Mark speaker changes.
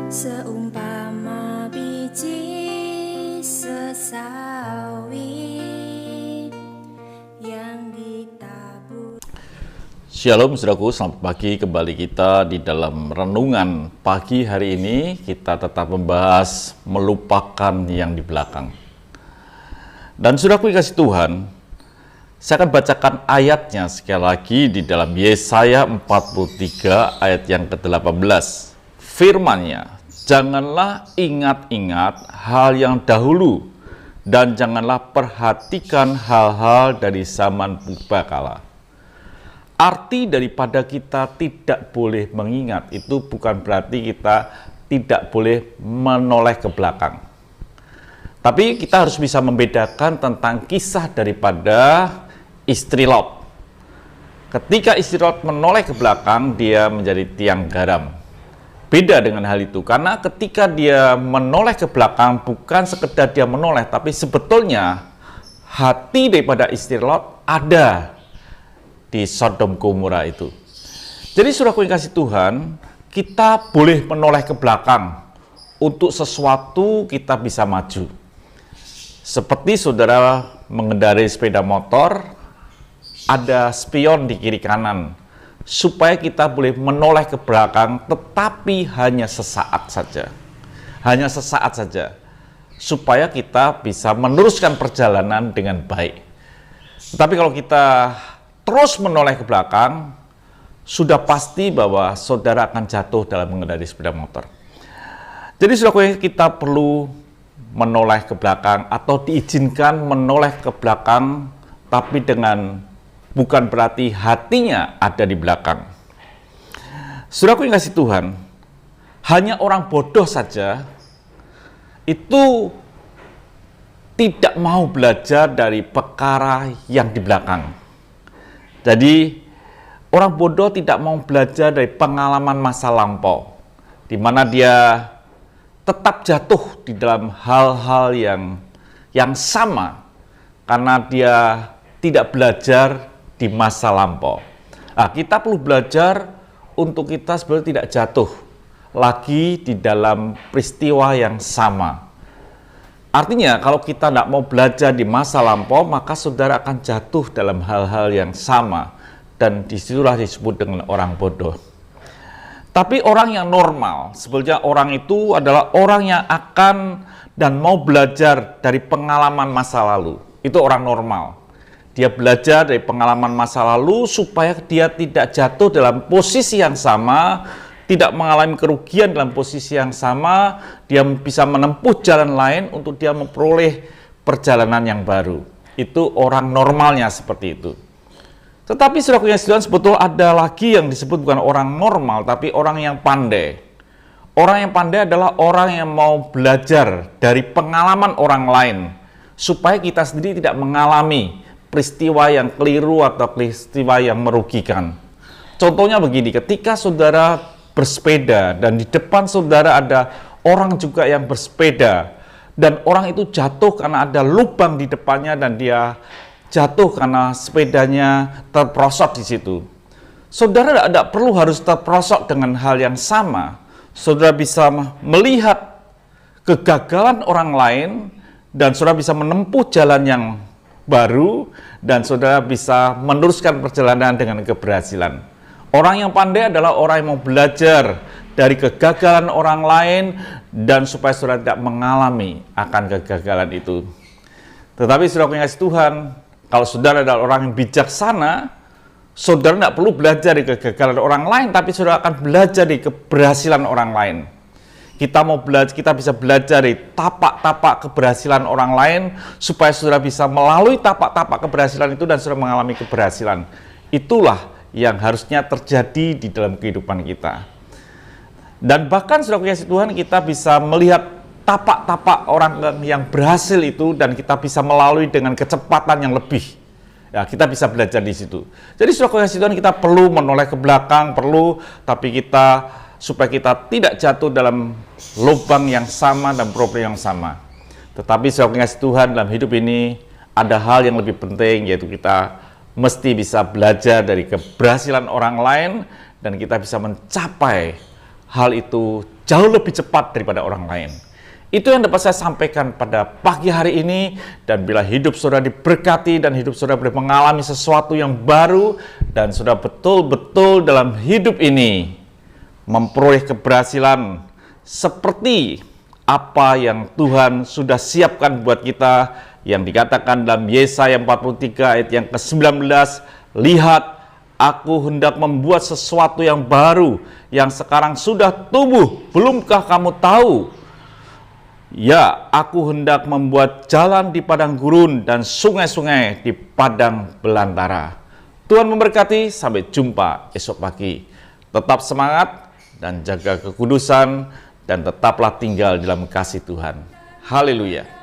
Speaker 1: Seumpama biji sesawi yang ditabur.
Speaker 2: Shalom saudaraku, selamat pagi. Kembali kita di dalam renungan pagi hari ini. Kita tetap membahas melupakan yang di belakang. Dan saudaraku dikasih Tuhan, saya akan bacakan ayatnya sekali lagi di dalam Yesaya 43 ayat yang ke-18. Firman-Nya, janganlah ingat-ingat hal yang dahulu, dan janganlah perhatikan hal-hal dari zaman purbakala. Arti daripada kita tidak boleh mengingat itu bukan berarti kita tidak boleh menoleh ke belakang. Tapi kita harus bisa membedakan tentang kisah daripada istri Lot. Ketika istri Lot menoleh ke belakang, dia menjadi tiang garam. Beda dengan hal itu, karena ketika dia menoleh ke belakang, bukan sekedar dia menoleh, tapi sebetulnya hati daripada istri Lot ada di Sodom Gomora itu. Jadi saudaraku yang kasih Tuhan, kita boleh menoleh ke belakang untuk sesuatu kita bisa maju. Seperti saudara mengendarai sepeda motor, ada spion di kiri kanan, supaya kita boleh menoleh ke belakang, tetapi hanya sesaat saja. Hanya sesaat saja, supaya kita bisa meneruskan perjalanan dengan baik. Tetapi kalau kita terus menoleh ke belakang, sudah pasti bahwa saudara akan jatuh dalam mengendarai sepeda motor. Jadi saudara, kita perlu menoleh ke belakang atau diizinkan menoleh ke belakang, tapi dengan bukan berarti hatinya ada di belakang. Saudaraku yang kasih Tuhan, hanya orang bodoh saja itu tidak mau belajar dari perkara yang di belakang. Jadi orang bodoh tidak mau belajar dari pengalaman masa lampau, di mana dia tetap jatuh di dalam hal-hal yang sama karena dia tidak belajar di masa lampau. Nah, kita perlu belajar untuk kita sebenarnya tidak jatuh lagi di dalam peristiwa yang sama. Artinya, kalau kita tidak mau belajar di masa lampau, maka saudara akan jatuh dalam hal-hal yang sama. Dan disitulah disebut dengan orang bodoh. Tapi orang yang normal, sebetulnya orang itu adalah orang yang akan dan mau belajar dari pengalaman masa lalu. Itu orang normal. Dia belajar dari pengalaman masa lalu supaya dia tidak jatuh dalam posisi yang sama, tidak mengalami kerugian dalam posisi yang sama, dia bisa menempuh jalan lain untuk dia memperoleh perjalanan yang baru. Itu orang normalnya seperti itu. Tetapi saudara yang sebetulnya ada lagi yang disebut bukan orang normal, tapi orang yang pandai. Orang yang pandai adalah orang yang mau belajar dari pengalaman orang lain, supaya kita sendiri tidak mengalami peristiwa yang keliru atau peristiwa yang merugikan. Contohnya begini, ketika saudara bersepeda dan di depan saudara ada orang juga yang bersepeda dan orang itu jatuh karena ada lubang di depannya dan dia jatuh karena sepedanya terperosok di situ. Saudara tidak perlu harus terperosok dengan hal yang sama. Saudara bisa melihat kegagalan orang lain dan saudara bisa menempuh jalan yang baru, dan saudara bisa meneruskan perjalanan dengan keberhasilan. Orang yang pandai adalah orang yang mau belajar dari kegagalan orang lain, dan supaya saudara tidak mengalami akan kegagalan itu. Tetapi saudara yang kasih Tuhan, kalau saudara adalah orang yang bijaksana, saudara tidak perlu belajar dari kegagalan orang lain, tapi saudara akan belajar dari keberhasilan orang lain. Kita bisa belajar dari tapak-tapak keberhasilan orang lain, supaya saudara bisa melalui tapak-tapak keberhasilan itu dan saudara mengalami keberhasilan. Itulah yang harusnya terjadi di dalam kehidupan kita. Dan bahkan saudara kasih Tuhan, kita bisa melihat tapak-tapak orang yang berhasil itu, dan kita bisa melalui dengan kecepatan yang lebih. Ya, kita bisa belajar di situ. Jadi saudara kasih Tuhan, kita perlu menoleh ke belakang, tapi supaya kita tidak jatuh dalam lubang yang sama dan problem yang sama. Tetapi saudara kasih Tuhan, dalam hidup ini ada hal yang lebih penting, yaitu kita mesti bisa belajar dari keberhasilan orang lain, dan kita bisa mencapai hal itu jauh lebih cepat daripada orang lain. Itu yang dapat saya sampaikan pada pagi hari ini. Dan bila hidup saudara diberkati dan hidup saudara boleh mengalami sesuatu yang baru, dan saudara betul-betul dalam hidup ini memperoleh keberhasilan seperti apa yang Tuhan sudah siapkan buat kita, yang dikatakan dalam Yesaya 43 ayat yang ke-19, lihat, aku hendak membuat sesuatu yang baru, yang sekarang sudah tumbuh, belumkah kamu tahu? Ya, aku hendak membuat jalan di padang gurun dan sungai-sungai di padang belantara. Tuhan memberkati, sampai jumpa esok pagi. Tetap semangat dan jaga kekudusan, dan tetaplah tinggal dalam kasih Tuhan. Haleluya.